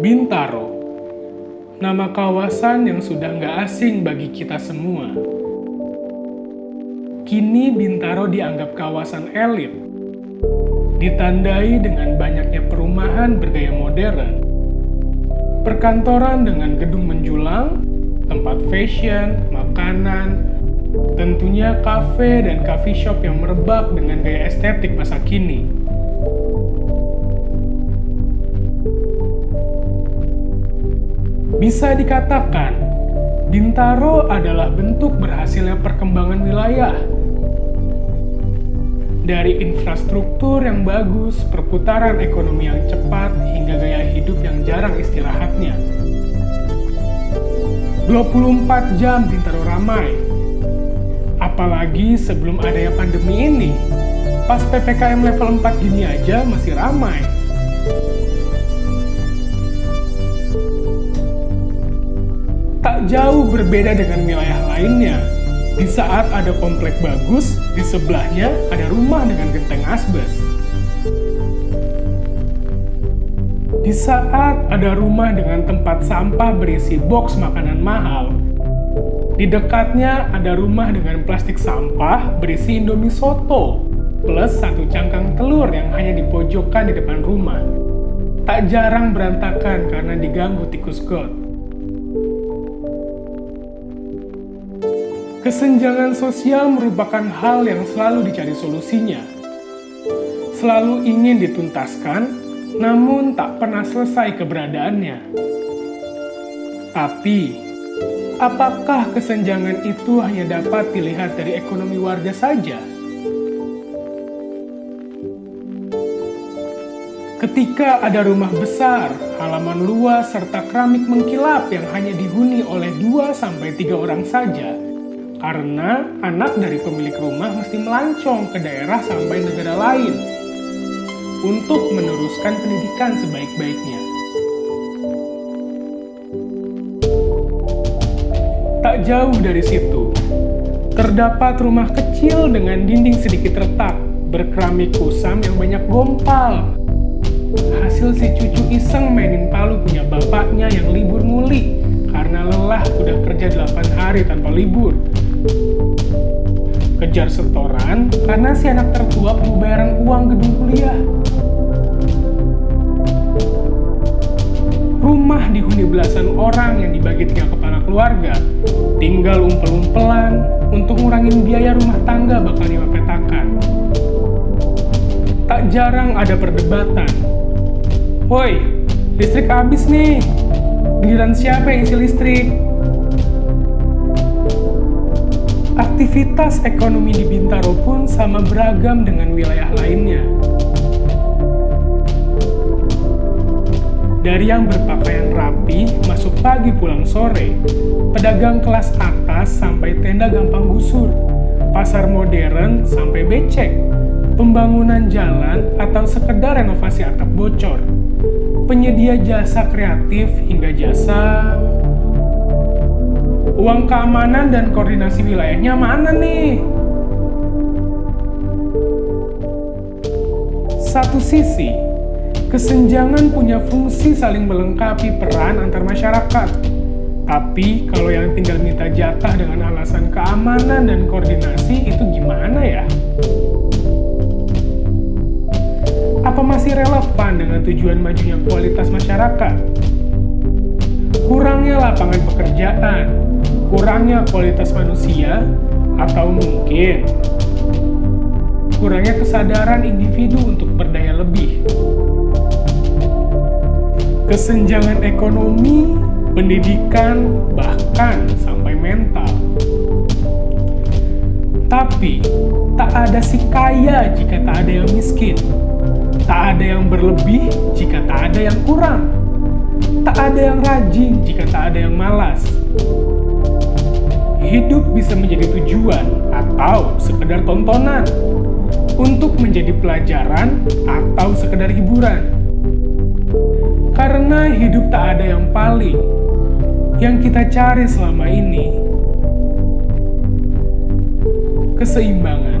Bintaro, nama kawasan yang sudah nggak asing bagi kita semua. Kini Bintaro dianggap kawasan elit, ditandai dengan banyaknya perumahan bergaya modern, perkantoran dengan gedung menjulang, tempat fashion, makanan, tentunya kafe dan coffee shop yang merebak dengan gaya estetik masa kini. Bisa dikatakan, Bintaro adalah bentuk berhasilnya perkembangan wilayah. Dari infrastruktur yang bagus, perputaran ekonomi yang cepat, hingga gaya hidup yang jarang istirahatnya. 24 jam Bintaro ramai. Apalagi sebelum adanya pandemi ini, pas PPKM level 4 gini aja masih ramai. Tak jauh berbeda dengan wilayah lainnya. Di saat ada komplek bagus, di sebelahnya ada rumah dengan genteng asbes. Di saat ada rumah dengan tempat sampah berisi box makanan mahal, di dekatnya ada rumah dengan plastik sampah berisi Indomie soto, plus satu cangkang telur yang hanya dipojokkan di depan rumah. Tak jarang berantakan karena diganggu tikus got. Kesenjangan sosial merupakan hal yang selalu dicari solusinya. Selalu ingin dituntaskan, namun tak pernah selesai keberadaannya. Tapi, apakah kesenjangan itu hanya dapat dilihat dari ekonomi warga saja? Ketika ada rumah besar, halaman luas, serta keramik mengkilap yang hanya dihuni oleh 2-3 orang saja, karena anak dari pemilik rumah mesti melancong ke daerah sampai negara lain untuk meneruskan pendidikan sebaik-baiknya. Tak jauh dari situ, terdapat rumah kecil dengan dinding sedikit retak, berkeramik kusam yang banyak gompal. Hasil si cucu iseng mainin palu punya bapaknya yang libur nguli karena lelah udah kerja 8 hari tanpa libur. Kejar setoran karena si anak tertua perlu bayaran uang gedung kuliah. Rumah dihuni belasan orang yang dibagi 3 kepala keluarga, tinggal umpel-umpelan untuk ngurangin biaya rumah tangga bakal nyewa petakan. Tak jarang ada perdebatan. Woi, listrik habis nih. Giliran siapa yang isi listrik? Aktivitas ekonomi di Bintaro pun sama beragam dengan wilayah lainnya. Dari yang berpakaian rapi, masuk pagi pulang sore, pedagang kelas atas sampai tenda gampang gusur, pasar modern sampai becek, pembangunan jalan atau sekedar renovasi atap bocor, penyedia jasa kreatif hingga jasa uang keamanan dan koordinasi wilayahnya mana nih? Satu sisi, kesenjangan punya fungsi saling melengkapi peran antar masyarakat. Tapi kalau yang tinggal minta jatah dengan alasan keamanan dan koordinasi itu gimana ya? Apa masih relevan dengan tujuan majunya kualitas masyarakat? Kurangnya lapangan pekerjaan, kurangnya kualitas manusia, atau mungkin kurangnya kesadaran individu untuk berdaya lebih. Kesenjangan ekonomi, pendidikan, bahkan sampai mental. Tapi, tak ada si kaya jika tak ada yang miskin. Tak ada yang berlebih jika tak ada yang kurang. Tak ada yang rajin jika tak ada yang malas. Hidup bisa menjadi tujuan atau sekedar tontonan, untuk menjadi pelajaran atau sekedar hiburan. Karena hidup tak ada yang paling. Yang kita cari selama ini keseimbangan.